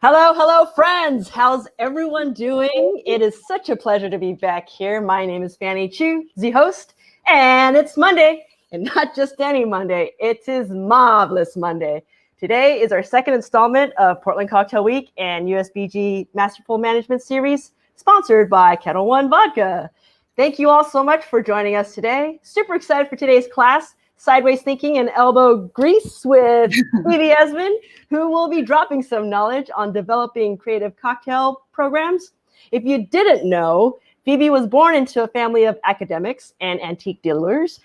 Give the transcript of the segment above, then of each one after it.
Hello, hello, friends. How's everyone doing? It is such a pleasure to be back here. My name is Fanny Chu, the host, and it's Monday, and not just any Monday. It is Marvelous Monday. Today is our second installment of Portland Cocktail Week and USBG Masterful Management Series, sponsored by Kettle One Vodka. Thank you all so much for joining us today. Super excited for today's class. Sideways Thinking and Elbow Grease with Phoebe Esmond, who will be dropping some knowledge on developing creative cocktail programs. If you didn't know, Phoebe was born into a family of academics and antique dealers.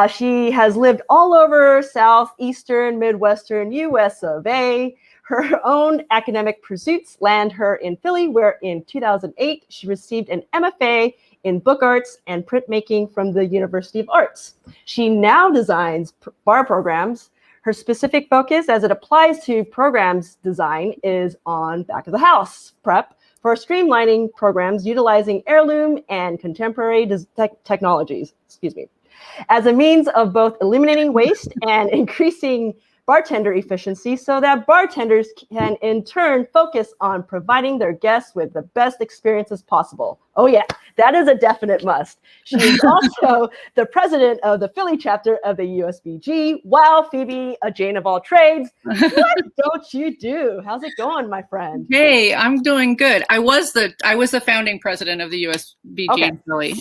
She has lived all over southeastern, midwestern US of A. Her own academic pursuits land her in Philly, where in 2008, she received an MFA in book arts and printmaking from the University of Arts. She now designs bar programs. Her specific focus as it applies to programs design is on back of the house prep for streamlining programs utilizing heirloom and contemporary technologies, as a means of both eliminating waste and increasing bartender efficiency so that bartenders can in turn focus on providing their guests with the best experiences possible. Oh yeah, that is a definite must. She is also the president of the Philly chapter of the USBG. Wow, Phoebe, a Jane of all trades. What don't you do? How's it going, my friend? Hey, I'm doing good. I was the founding president of the USBG in Philly.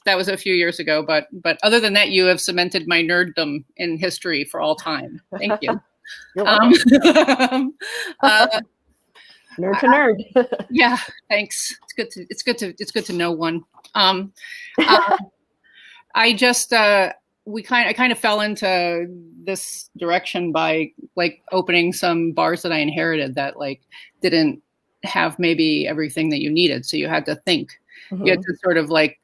That was a few years ago, but other than that, you have cemented my nerddom in history for all time. Thank you. You're welcome. Nerd to nerd. Yeah, thanks. It's good to know one. I kind of fell into this direction by like opening some bars that I inherited that like didn't have maybe everything that you needed. So you had to think. Mm-hmm. You had to sort of like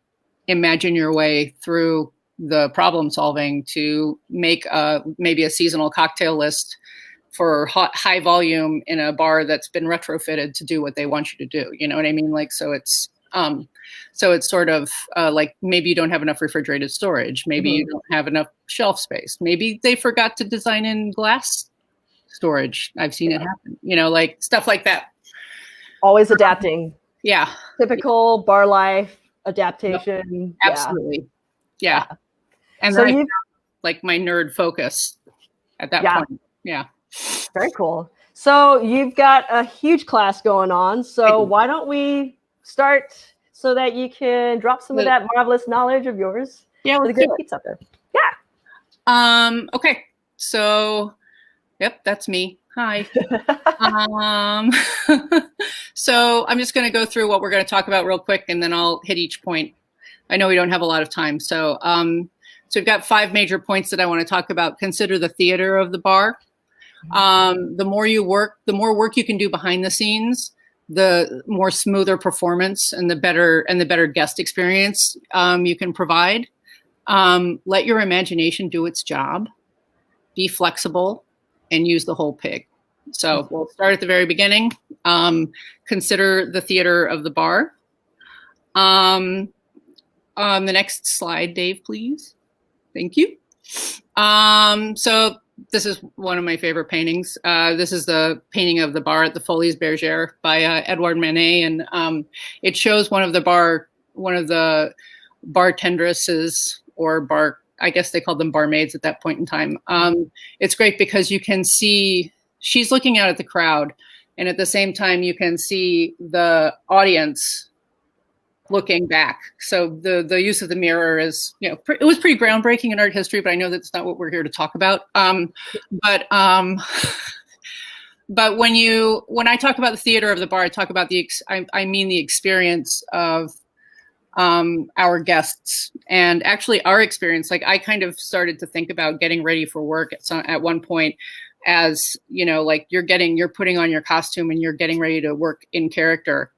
imagine your way through the problem solving to make maybe a seasonal cocktail list for high volume in a bar that's been retrofitted to do what they want you to do. You know what I mean? Like, so it's sort of like maybe you don't have enough refrigerated storage. Maybe you don't have enough shelf space. Maybe they forgot to design in glass storage. I've seen it happen, like stuff like that. Always adapting. Yeah. Typical bar life. Adaptation. Yep. Absolutely. Yeah. And so then I found, like my nerd focus at that point. Yeah. Very cool. So you've got a huge class going on. So why don't we start so that you can drop some of that marvelous knowledge of yours? Yeah. For the great peeps out there. Yeah. Okay. So, yep, that's me. Hi. So I'm just going to go through what we're going to talk about real quick, and then I'll hit each point. I know we don't have a lot of time. So we've got 5 major points that I want to talk about. Consider the theater of the bar. The more work you can do behind the scenes, the more smoother performance and the better guest experience you can provide. Let your imagination do its job. Be flexible. And use the whole pig. So we'll start at the very beginning. Consider the theater of the bar. On the next slide, Dave, please. Thank you. So this is one of my favorite paintings. This is the painting of the bar at the Folies Bergère by Edouard Manet, and it shows one of the bartendresses or bar. I guess they called them barmaids at that point in time. It's great because you can see she's looking out at the crowd, and at the same time you can see the audience looking back. So the use of the mirror is, it was pretty groundbreaking in art history, but I know that's not what we're here to talk about. But when I talk about the theater of the bar, I talk about I mean the experience of our guests, and actually our experience. Like I kind of started to think about getting ready for work at one point as, like you're putting on your costume and you're getting ready to work in character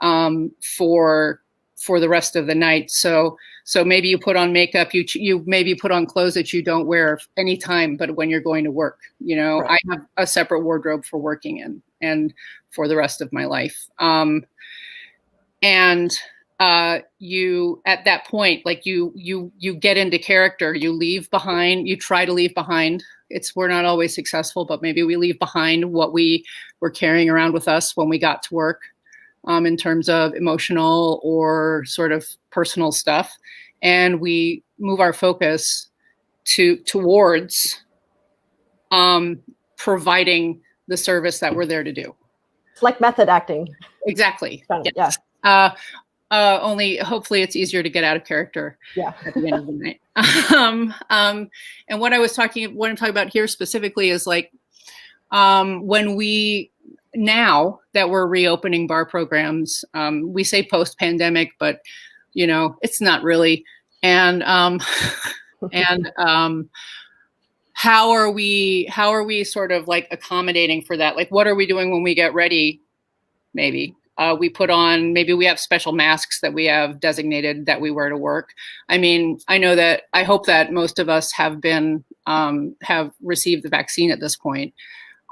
for the rest of the night. So maybe you put on makeup, you maybe put on clothes that you don't wear anytime, but when you're going to work, right. I have a separate wardrobe for working in and for the rest of my life. You at that point, like you get into character, you try to leave behind we're not always successful, but maybe we leave behind what we were carrying around with us when we got to work, in terms of emotional or sort of personal stuff. And we move our focus towards providing the service that we're there to do. It's like method acting. Exactly. Yes. Yeah. Only hopefully it's easier to get out of character at the end of the night. And what I'm talking about here specifically is like, now that we're reopening bar programs, we say post-pandemic, but it's not really. And how are we sort of like accommodating for that? Like, what are we doing when we get ready? Maybe maybe we have special masks that we have designated that we wear to work. I mean, I hope that most of us have received the vaccine at this point.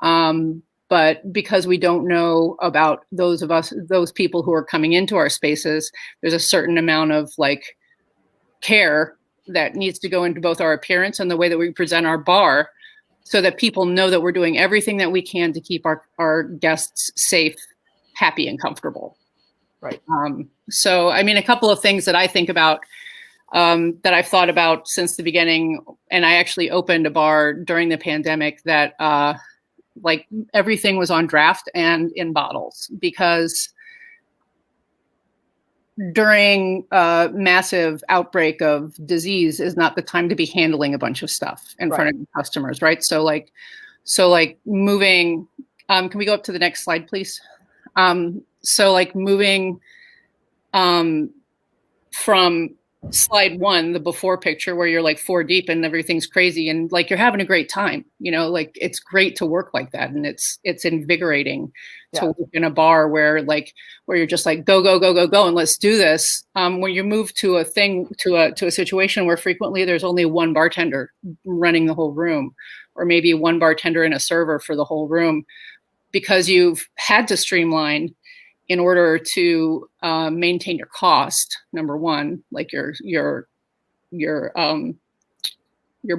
But because we don't know about those people who are coming into our spaces, there's a certain amount of like care that needs to go into both our appearance and the way that we present our bar, so that people know that we're doing everything that we can to keep our guests safe, happy, and comfortable. Right. So, I mean, a couple of things that I think about, that I've thought about since the beginning, and I actually opened a bar during the pandemic that, like, everything was on draft and in bottles, because during a massive outbreak of disease is not the time to be handling a bunch of stuff in front of customers, right? So like moving, can we go up to the next slide, please? So like moving from slide 1, the before picture, where you're like 4 deep and everything's crazy and like you're having a great time, like it's great to work like that, and it's invigorating to work in a bar where you're just like go and let's do this. When you move to a situation where frequently there's only one bartender running the whole room, or maybe one bartender and a server for the whole room, because you've had to streamline in order to maintain your cost, number one, like your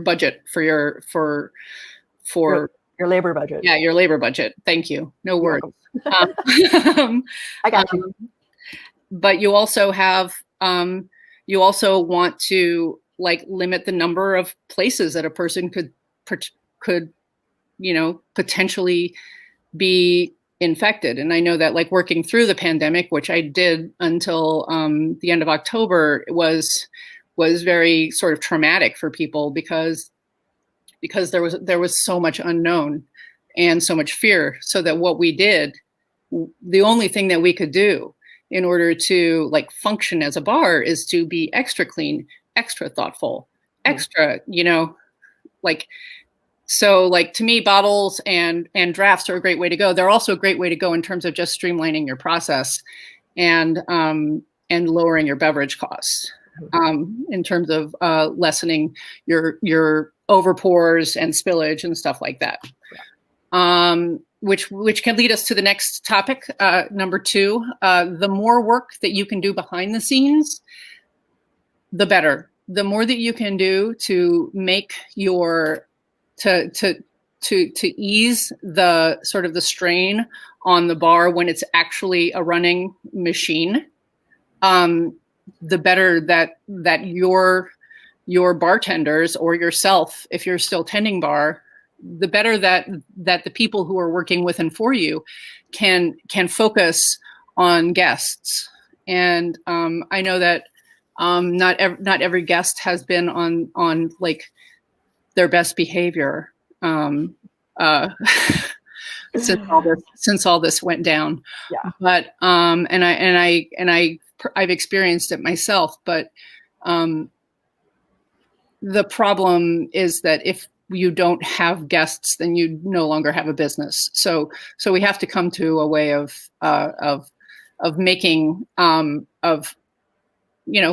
budget for your labor budget. Yeah, your labor budget. Thank you. No worries. I got you. But you also have you also want to like limit the number of places that a person could potentially be infected. And I know that like working through the pandemic, which I did until the end of October, was very sort of traumatic for people because there was so much unknown and so much fear. So that what we did, the only thing that we could do in order to like function as a bar is to be extra clean, extra thoughtful, extra, like. So like to me, bottles and drafts are a great way to go. They're also a great way to go in terms of just streamlining your process and lowering your beverage costs, in terms of lessening your overpours and spillage and stuff like that. Which can lead us to the next topic, number 2. The more work that you can do behind the scenes, the better. The more that you can do to make your to ease the sort of the strain on the bar when it's actually a running machine, the better that your bartenders or yourself, if you're still tending bar, the better that the people who are working with and for you can focus on guests. And I know that not every guest has been on like their best behavior since all this went down. Yeah. But I've experienced it myself. But the problem is that if you don't have guests, then you no longer have a business. So we have to come to a way of making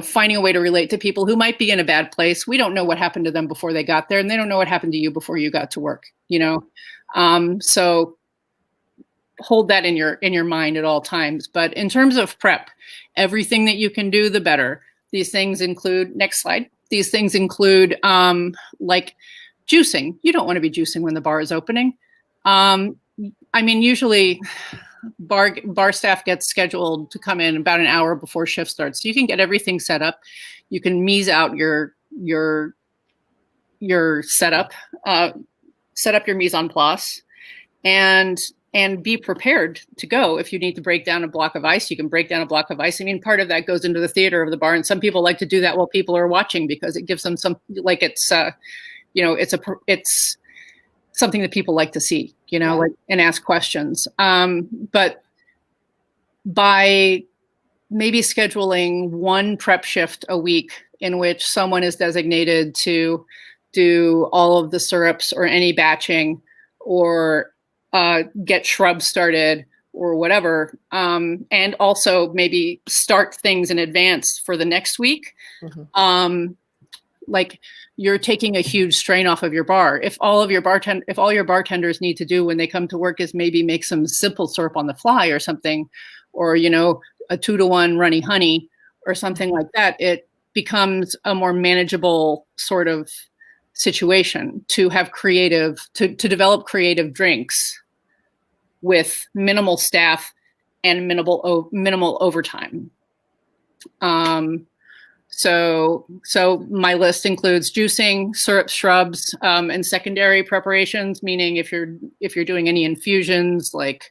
finding a way to relate to people who might be in a bad place. We don't know what happened to them before they got there, and they don't know what happened to you before you got to work, So hold that in your mind at all times. But in terms of prep, everything that you can do, the better. These things include, next slide. These things include like Juicing. You don't want to be juicing when the bar is opening. Usually bar staff gets scheduled to come in about an hour before shift starts. So you can get everything set up. You can mise out your setup, set up your mise en place, and be prepared to go. If you need to break down a block of ice, you can break down a block of ice. Part of that goes into the theater of the bar, and some people like to do that while people are watching because it gives them it's something that people like to see, and ask questions. But by maybe scheduling one prep shift a week in which someone is designated to do all of the syrups or any batching or get shrubs started or whatever, and also maybe start things in advance for the next week. Like you're taking a huge strain off of your bar. If all your bartenders need to do when they come to work is maybe make some simple syrup on the fly or something, or, a 2-to-1 runny honey or something like that, it becomes a more manageable sort of situation to have to develop creative drinks with minimal staff and minimal overtime. So my list includes juicing, syrup, shrubs, and secondary preparations. Meaning, if you're doing any infusions, like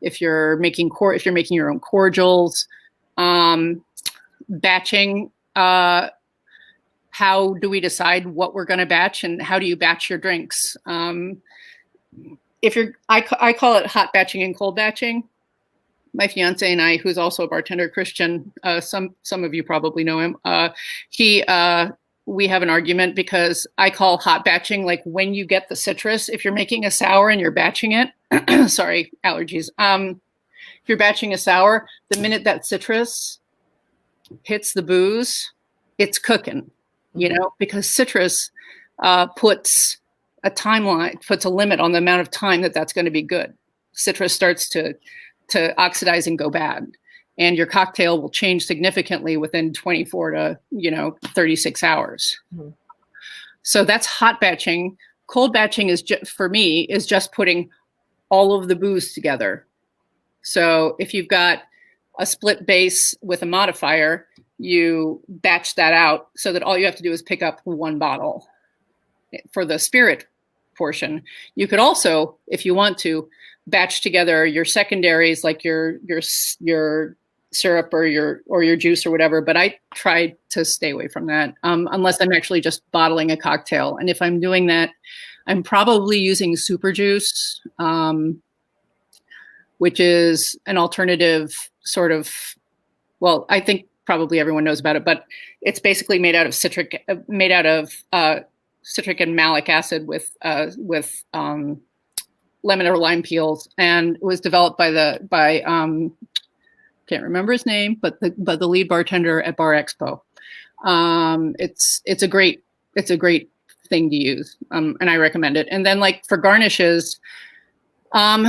if you're making your own cordials, batching. How do we decide what we're going to batch, and how do you batch your drinks? I call it hot batching and cold batching. My fiance and I, who's also a bartender, Christian, some of you probably know him. We have an argument because I call hot batching like when you get the citrus. If you're making a sour and you're batching it, sorry, allergies. If you're batching a sour, the minute that citrus hits the booze, it's cooking, because citrus puts a limit on the amount of time that's going to be good. Citrus starts to oxidize and go bad, and your cocktail will change significantly within 24 to 36 hours. So that's hot batching. Cold batching is for me is just putting all of the booze together. So if you've got a split base with a modifier, you batch that out so that all you have to do is pick up one bottle. For the spirit portion, you could also, if you want to, batch together your secondaries, like your syrup or your juice or whatever. But I try to stay away from that unless I'm actually just bottling a cocktail. And if I'm doing that, I'm probably using super juice, which is an alternative sort of. Well, I think probably everyone knows about it, but it's basically made out of citric and malic acid with lemon or lime peels, and it was developed by can't remember his name, but the lead bartender at Bar Expo. It's a great thing to use, and I recommend it. And then, like, for garnishes, I'm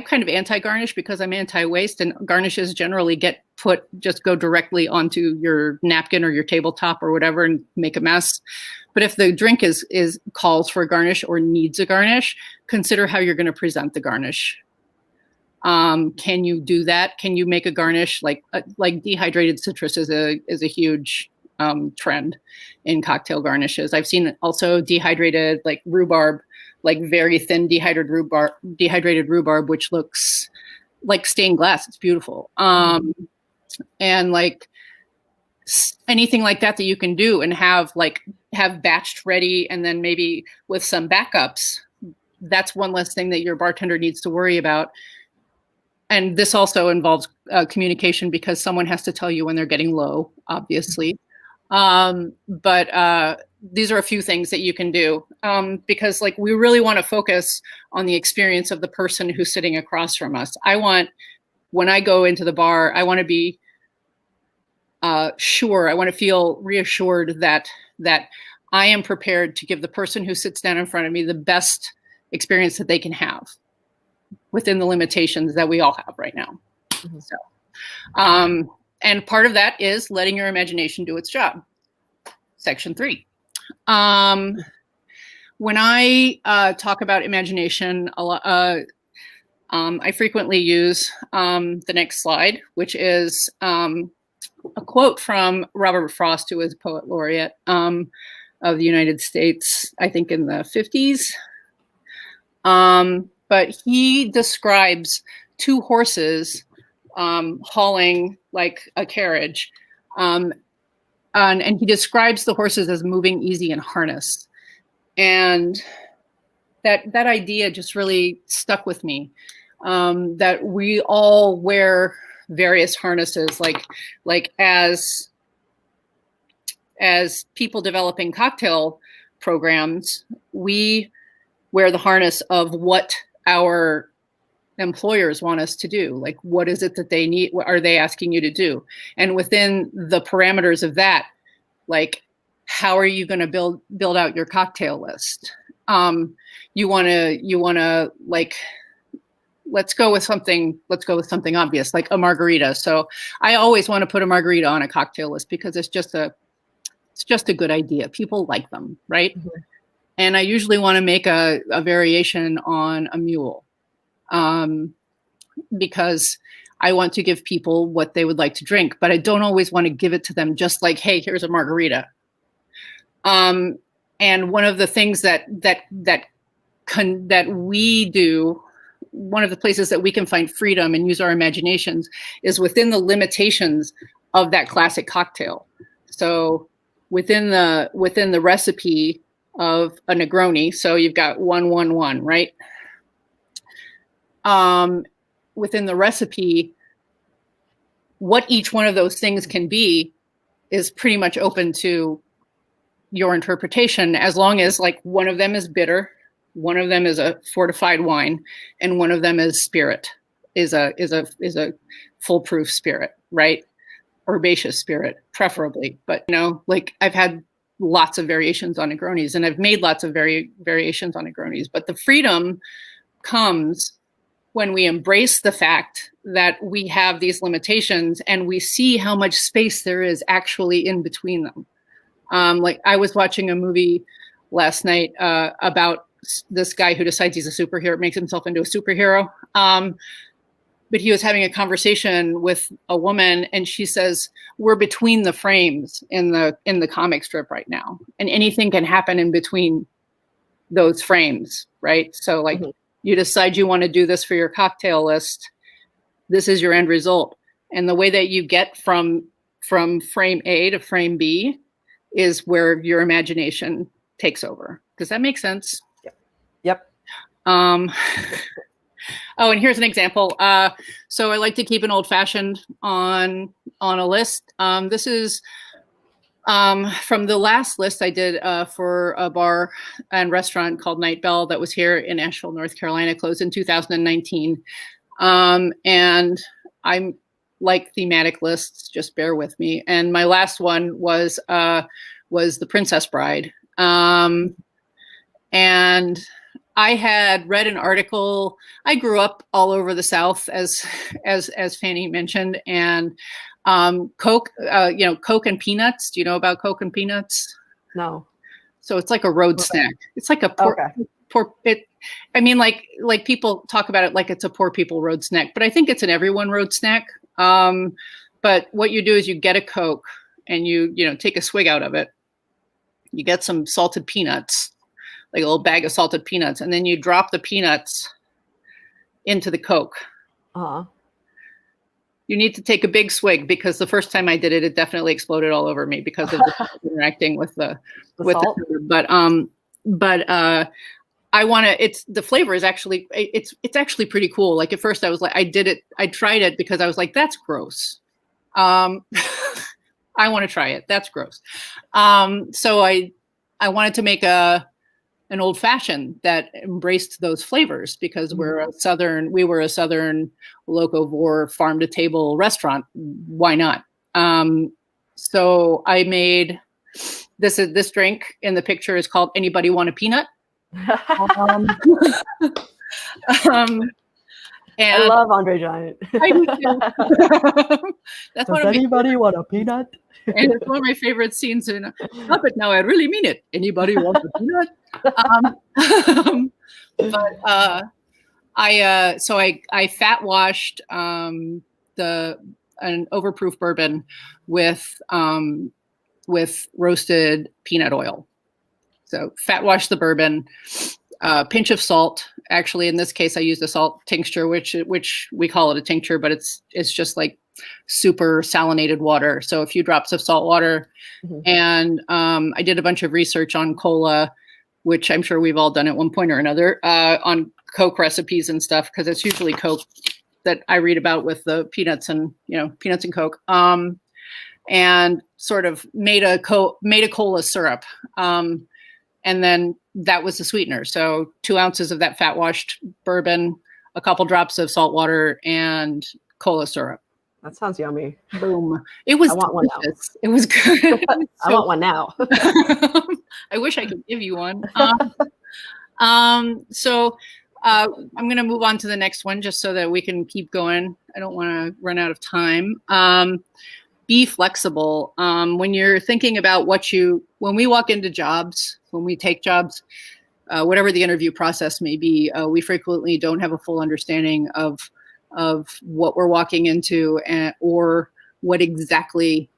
kind of anti-garnish because I'm anti-waste, and garnishes generally just go directly onto your napkin or your tabletop or whatever and make a mess. But if the drink calls for a garnish or needs a garnish, consider how you're going to present the garnish. Can you do that? Can you make a garnish like dehydrated citrus is a huge trend in cocktail garnishes. I've seen also dehydrated like rhubarb, like very thin dehydrated rhubarb, which looks like stained glass. It's beautiful. And like anything like that you can do and have batched ready, and then maybe with some backups. That's one less thing that your bartender needs to worry about. And this also involves communication, because someone has to tell you when they're getting low, obviously. But these are a few things that you can do, because like we really want to focus on the experience of the person who's sitting across from us. When I go into the bar, I want to be sure, I want to feel reassured that I am prepared to give the person who sits down in front of me the best experience that they can have within the limitations that we all have right now. Mm-hmm. So, and part of that is letting your imagination do its job. Section 3. when I talk about imagination, I frequently use the next slide, which is a quote from Robert Frost, who was a poet laureate of the United States, I think in the 50s. But he describes two horses hauling like a carriage. And he describes the horses as moving easy in harness. And that idea just really stuck with me, that we all wear various harnesses, like as people developing cocktail programs, we wear the harness of what our employers want us to do. Like, what is it that they need? What are they asking you to do? And within the parameters of that, like, how are you going to build out your cocktail list? You want to like, let's go with something obvious, like a margarita. So I always want to put a margarita on a cocktail list because it's just a good idea. People like them, right? Mm-hmm. And I usually want to make a variation on a mule, because I want to give people what they would like to drink, but I don't always want to give it to them just like, hey, here's a margarita. And one of the things that we do, one of the places that we can find freedom and use our imaginations is within the limitations of that classic cocktail. So within the recipe of a Negroni, so you've got 1-1-1, right? Within the recipe, what each one of those things can be is pretty much open to your interpretation, as long as like one of them is bitter, one of them is a fortified wine, and one of them is spirit, is a foolproof spirit, right? Herbaceous spirit, preferably. But like I've had lots of variations on Negronis, and I've made lots of variations on Negronis. But the freedom comes when we embrace the fact that we have these limitations and we see how much space there is actually in between them. Like I was watching a movie last night about this guy who decides he's a superhero, makes himself into a superhero. But he was having a conversation with a woman, and she says, "We're between the frames in the comic strip right now, and anything can happen in between those frames, right? So like, mm-hmm. You decide you want to do this for your cocktail list. This is your end result, and the way that you get from frame A to frame B is where your imagination takes over. Does that make sense?" Yep. Oh, and here's an example. So I like to keep an old fashioned on a list. This is from the last list I did for a bar and restaurant called Night Bell that was here in Asheville, North Carolina, closed in 2019. And I'm like thematic lists, just bear with me. And my last one was The Princess Bride. And I had read an article. I grew up all over the South, as Fanny mentioned, and Coke, Coke and peanuts. Do you know about Coke and peanuts? No. So it's like a road snack. It's like a I mean, like people talk about it like it's a poor people road snack, but I think it's an everyone road snack. But what you do is you get a Coke and you take a swig out of it. You get some salted peanuts, like a little bag of salted peanuts, and then you drop the peanuts into the Coke. Uh-huh. You need to take a big swig, because the first time I did it, it definitely exploded all over me because of interacting with the salt. But I want to. The flavor is actually it's actually pretty cool. Like at first I was like, I tried it because I was like, that's gross. I want to try it. That's gross. So I wanted to make an old fashioned that embraced those flavors, because we were a Southern locavore farm to table restaurant. Why not? So I made this drink in the picture is called Anybody Want a Peanut? I And love Andre Giant. I do too. That's Does anybody want a peanut? And it's one of my favorite scenes in Stop It Now, I Really Mean It. Anybody want a peanut? But I fat washed an overproof bourbon with roasted peanut oil. So fat wash the bourbon, pinch of salt. Actually, in this case, I used a salt tincture, which we call it a tincture, but it's just like super salinated water. So a few drops of salt water. Mm-hmm. And I did a bunch of research on cola, which I'm sure we've all done at one point or another, on Coke recipes and stuff, because it's usually Coke that I read about with the peanuts and Coke. And sort of made a cola syrup. And then that was the sweetener. So 2 ounces of that fat washed bourbon, a couple drops of salt water, and cola syrup. That sounds yummy. Boom. It was delicious. It was good. I want one now. I wish I could give you one. So I'm going to move on to the next one just so that we can keep going. I don't want to run out of time. Be flexible. When you're thinking about when we walk into jobs, when we take jobs, whatever the interview process may be, we frequently don't have a full understanding of what we're walking into or what exactly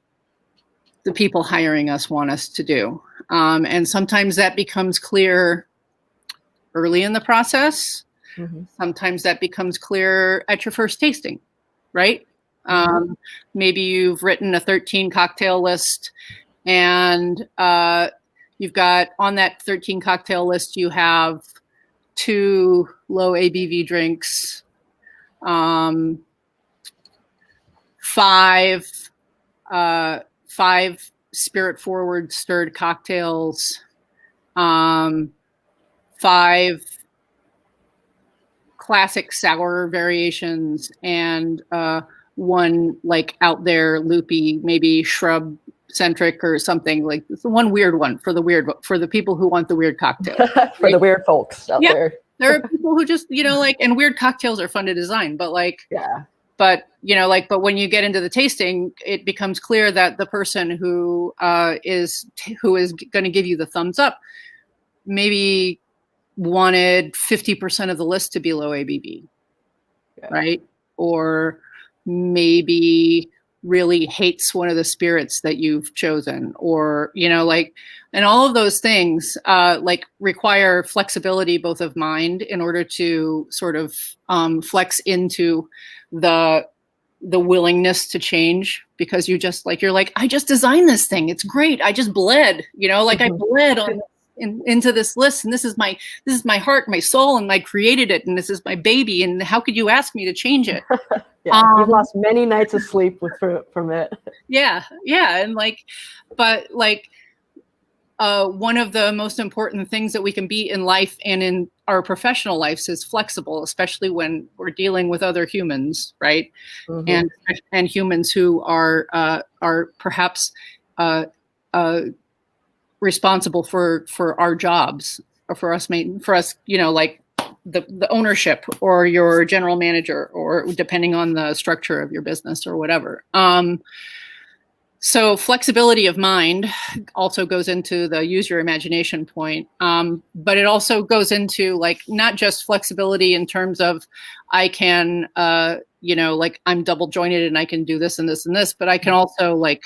the people hiring us want us to do. And sometimes that becomes clear early in the process. Mm-hmm. Sometimes that becomes clear at your first tasting, right? Maybe you've written a 13 cocktail list, and you've got on that 13 cocktail list, you have 2 low ABV drinks, 5 spirit forward stirred cocktails, 5 classic sour variations, and 1 like out there loopy, maybe shrub centric or something, like one weird one for the people who want the weird cocktail. For right? The weird folks out there. There are people who just, and weird cocktails are fun to design, but but when you get into the tasting, it becomes clear that the person who is going to give you the thumbs up maybe wanted 50% of the list to be low ABV, right? Or maybe really hates one of the spirits that you've chosen, or, and all of those things require flexibility, both of mind, in order to sort of flex into the willingness to change, because you're like, I just designed this thing. It's great. I just bled, mm-hmm. I bled into this list, and this is my heart, my soul, and I created it, and this is my baby, and how could you ask me to change it? You've lost many nights of sleep from it. And one of the most important things that we can be in life and in our professional lives is flexible, especially when we're dealing with other humans, right? Mm-hmm. And humans who are perhaps responsible for our jobs, or for us, the ownership, or your general manager, or depending on the structure of your business or whatever. So flexibility of mind also goes into the use your imagination point. But it also goes into not just flexibility in terms of I can, I'm double jointed and I can do this and this and this, but I can also I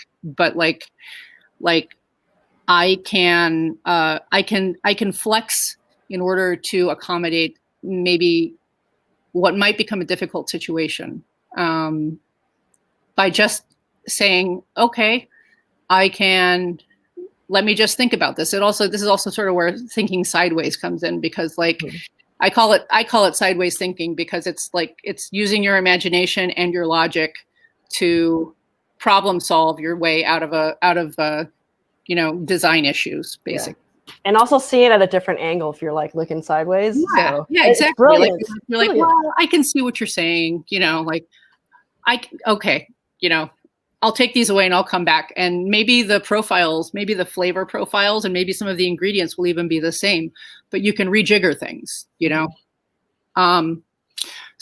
can flex in order to accommodate maybe what might become a difficult situation, by just saying, okay, let me just think about this. This is also sort of where thinking sideways comes in, because mm-hmm. I call it sideways thinking, because it's using your imagination and your logic to problem solve your way out of design issues, basically. And also seeing it at a different angle if you're looking sideways. Yeah, exactly. You're well, I can see what you're saying, I'll take these away and I'll come back. And maybe the profiles, maybe the flavor profiles, and maybe some of the ingredients will even be the same, but you can rejigger things,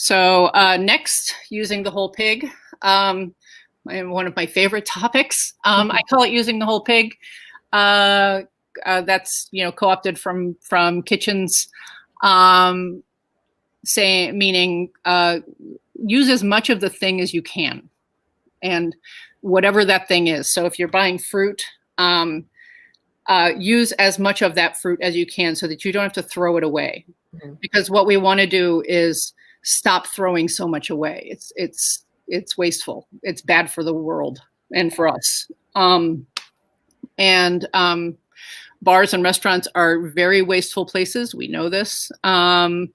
So next, using the whole pig. One of my favorite topics. I call it using the whole pig. That's co-opted from kitchens, meaning use as much of the thing as you can, and whatever that thing is. So if you're buying fruit, use as much of that fruit as you can so that you don't have to throw it away. Mm-hmm. Because what we want to do is stop throwing so much away. It's wasteful. It's bad for the world and for us. Bars and restaurants are very wasteful places. We know this. And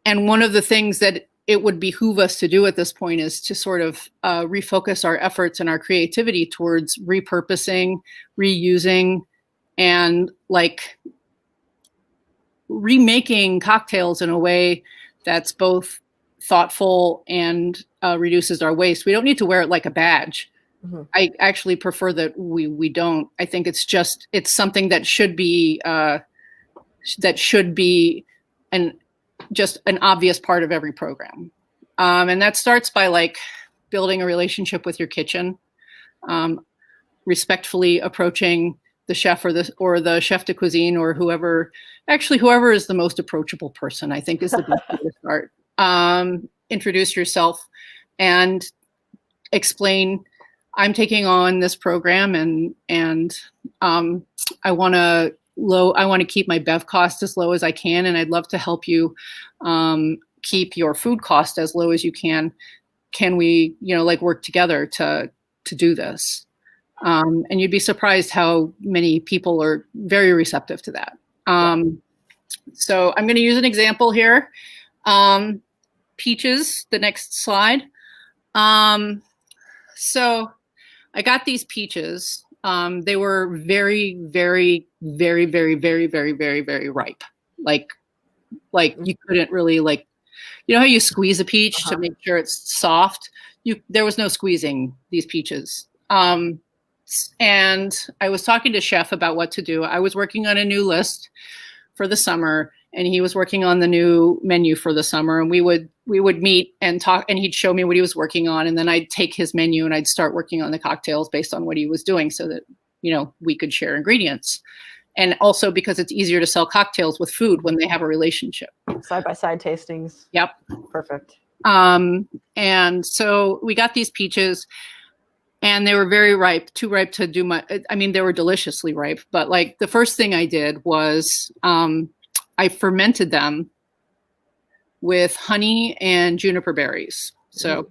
one of the things that it would behoove us to do at this point is to sort of refocus our efforts and our creativity towards repurposing, reusing, and like remaking cocktails in a way that's both thoughtful and reduces our waste. We don't need to wear it like a badge. Mm-hmm. I actually prefer that we don't. I think it's something that should be just an obvious part of every program. And that starts by like building a relationship with your kitchen, respectfully approaching the chef or the chef de cuisine or whoever is the most approachable person, I think is the best way to start. Introduce yourself and explain, I'm taking on this program and I want to keep my bev cost as low as I can, and I'd love to help you keep your food cost as low as you can. Can we, work together to do this? And you'd be surprised how many people are very receptive to that. So I'm going to use an example here. Peaches, the next slide. So I got these peaches. They were very, very, very, very, very, very, very, very ripe. Like you couldn't really how you squeeze a peach to make sure it's soft. There was no squeezing these peaches. And I was talking to Chef about what to do. I was working on a new list for the summer, and he was working on the new menu for the summer. And we would meet and talk, and he'd show me what he was working on, and then I'd take his menu and I'd start working on the cocktails based on what he was doing, so that we could share ingredients. And also because it's easier to sell cocktails with food when they have a relationship. Side-by-side tastings. Yep. Perfect. And so we got these peaches, and they were very ripe, too ripe to do much. I mean, they were deliciously ripe, but the first thing I did was I fermented them with honey and juniper berries. So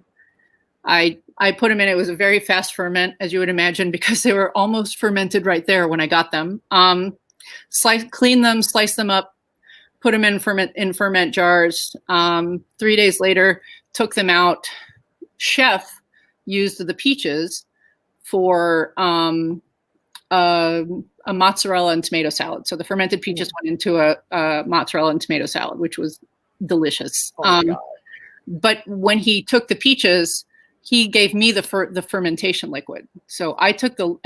I put them in. It was a very fast ferment, as you would imagine, because they were almost fermented right there when I got them. Clean them, slice them up, put them in ferment jars. 3 days later, took them out. Chef used the peaches for a mozzarella and tomato salad. So the fermented peaches went into a mozzarella and tomato salad, which was delicious. But when he took the peaches, he gave me the fermentation liquid. So I took the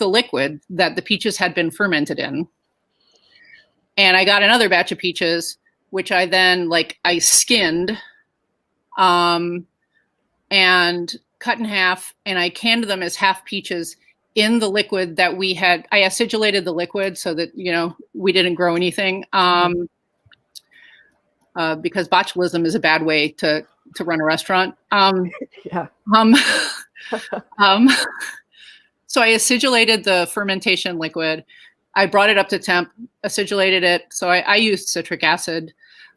liquid that the peaches had been fermented in, and I got another batch of peaches, which I then I skinned, and cut in half, and I canned them as half peaches in the liquid that we had. I acidulated the liquid so that we didn't grow anything, because botulism is a bad way to run a restaurant. Yeah. So I acidulated the fermentation liquid. I brought it up to temp, acidulated it. So I used citric acid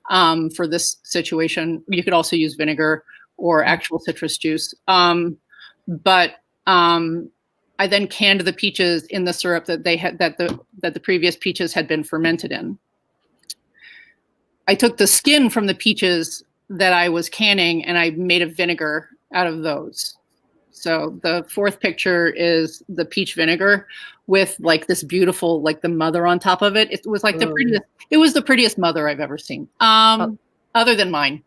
for this situation. You could also use vinegar or actual citrus juice. But I then canned the peaches in the syrup that the previous peaches had been fermented in. I took the skin from the peaches that I was canning, and I made a vinegar out of those. So the fourth picture is the peach vinegar with this beautiful, the mother on top of it. It was the prettiest. It was the prettiest mother I've ever seen, other than mine.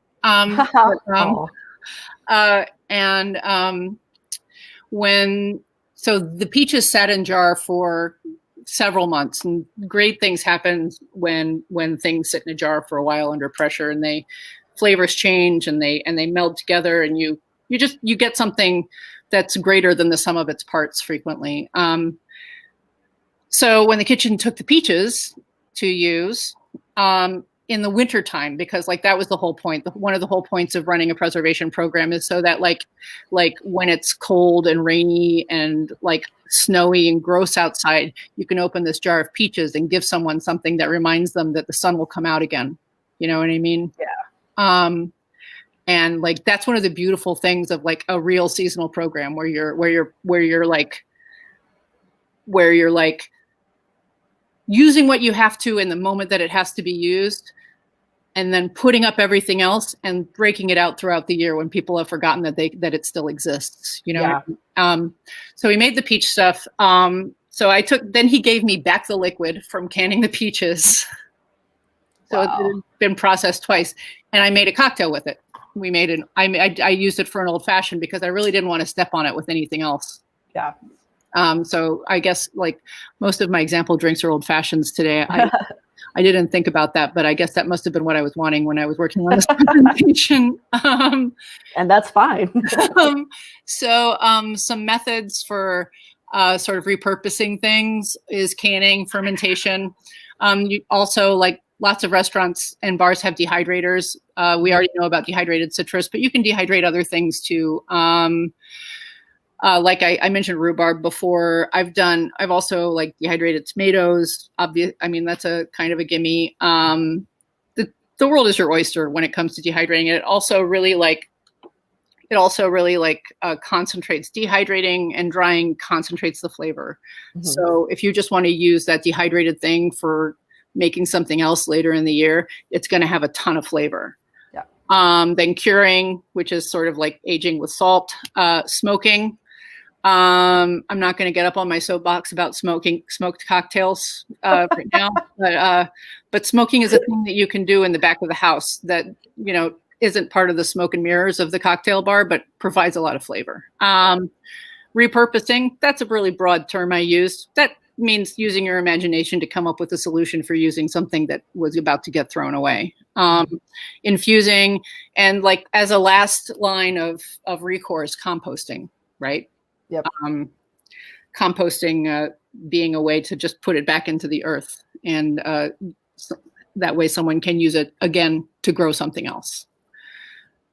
So the peaches sat in jar for several months, and great things happen when things sit in a jar for a while under pressure, and they flavors change and they meld together, and you get something that's greater than the sum of its parts frequently. So when the kitchen took the peaches to use in the wintertime, because like that was the whole point. One of the whole points of running a preservation program is so that like when it's cold and rainy and like snowy and gross outside, you can open this jar of peaches and give someone something that reminds them that the sun will come out again. You know what I mean? Yeah. And like that's one of the beautiful things of like a real seasonal program where you're like using what you have to in the moment that it has to be used, and then putting up everything else and breaking it out throughout the year when people have forgotten that it still exists, you know? Yeah. So we made the peach stuff. Then he gave me back the liquid from canning the peaches. So Wow. it had been processed twice, and I made a cocktail with it. I used it for an old fashioned because I really didn't want to step on it with anything else. Yeah. So I guess like most of my example drinks are old fashions today. I didn't think about that, but I guess that must have been what I was wanting when I was working on this presentation. And that's fine. Some methods for sort of repurposing things is canning, fermentation. You also, like lots of restaurants and bars have dehydrators. We already know about dehydrated citrus, but you can dehydrate other things too. Like I mentioned rhubarb before. I've also like dehydrated tomatoes. That's a kind of a gimme. The world is your oyster when it comes to dehydrating it. It also really concentrates. Dehydrating and drying concentrates the flavor. Mm-hmm. So if you just want to use that dehydrated thing for making something else later in the year, it's going to have a ton of flavor. Yeah. Then curing, which is sort of like aging with salt. Smoking. I'm not going to get up on my soapbox about smoked cocktails right now, but smoking is a thing that you can do in the back of the house that, you know, isn't part of the smoke and mirrors of the cocktail bar, but provides a lot of flavor. Repurposing, that's a really broad term I use. That means using your imagination to come up with a solution for using something that was about to get thrown away. Infusing, and like as a last line of recourse, composting, right? Yep. Composting being a way to just put it back into the earth, and that way someone can use it again to grow something else.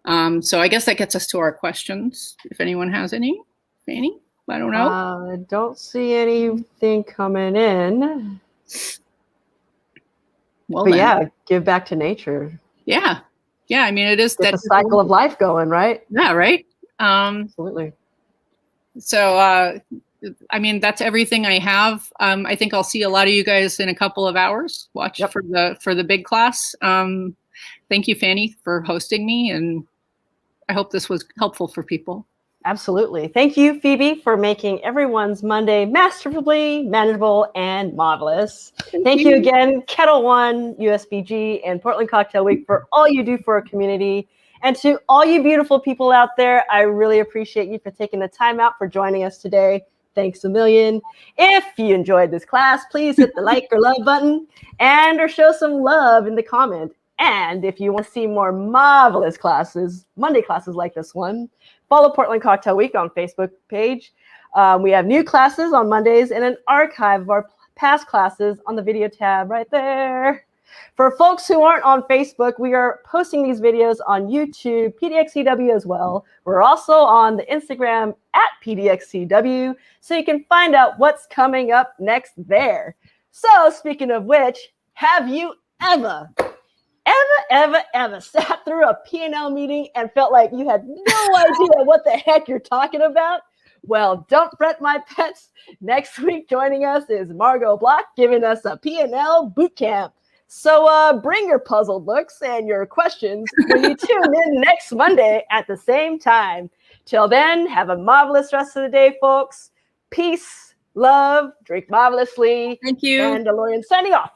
So I guess that gets us to our questions. If anyone has any, Fanny, I don't know. I don't see anything coming in. Well, but yeah, give back to nature. Yeah. I mean, it is that the cycle of life going, right? Yeah, right. Absolutely. So, I mean, that's everything I have. I think I'll see a lot of you guys in a couple of hours. Watch for the big class. Thank you, Fanny, for hosting me, and I hope this was helpful for people. Absolutely. Thank you, Phoebe, for making everyone's Monday masterfully manageable and marvelous. Thank you again, Kettle One, USBG, and Portland Cocktail Week for all you do for our community. And to all you beautiful people out there, I really appreciate you for taking the time out for joining us today. Thanks a million. If you enjoyed this class, please hit the like or love button or show some love in the comment. And if you want to see more marvelous classes, Monday classes like this one, follow Portland Cocktail Week on Facebook page. We have new classes on Mondays and an archive of our past classes on the video tab right there. For folks who aren't on Facebook, we are posting these videos on YouTube, PDXCW as well. We're also on the Instagram at PDXCW, so you can find out what's coming up next there. So speaking of which, have you ever sat through a P&L meeting and felt like you had no idea what the heck you're talking about? Well, don't fret, my pets. Next week, joining us is Margot Block, giving us a P&L boot camp. So bring your puzzled looks and your questions when you tune in next Monday at the same time. Till then, have a marvelous rest of the day, folks. Peace, love, drink marvelously. Thank you. And DeLorean signing off.